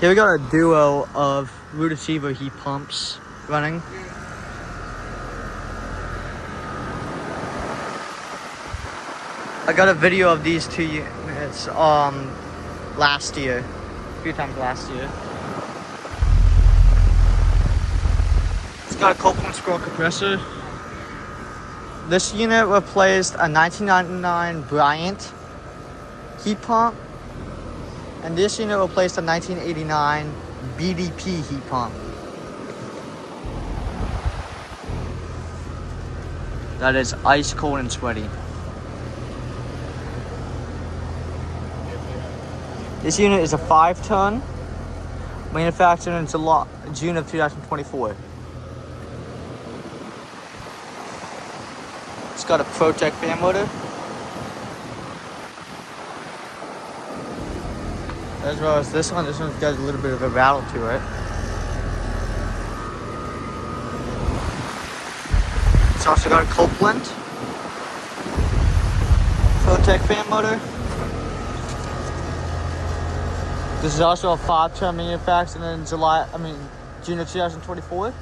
Here we got a duo of Ruud heat pumps running. I got a video of these two units last year, a few times last year. It's got a Copeland scroll compressor. This unit replaced a 1999 Bryant heat pump, and this unit replaced a 1989 BDP heat pump. That is ice cold and sweaty. This unit is a 5-ton, manufactured in June of 2024. It's got a Protec fan motor, as well as this one. This one's got a little bit of a rattle to it. It's also got a Copeland Protec fan motor. This is also a 5-ton manufactured in June of 2024.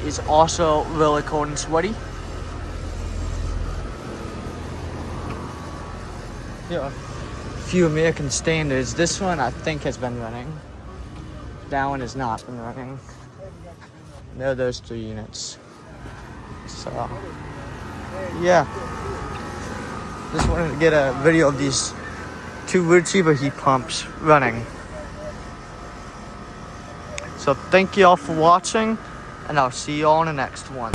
It's also really cold and sweaty. Yeah, a few American standards. This one I think has been running. That one has not been running. There are those 3 units. So, yeah. Just wanted to get a video of these 2 Ruud heat pumps running. So thank you all for watching, and I'll see you all in the next one.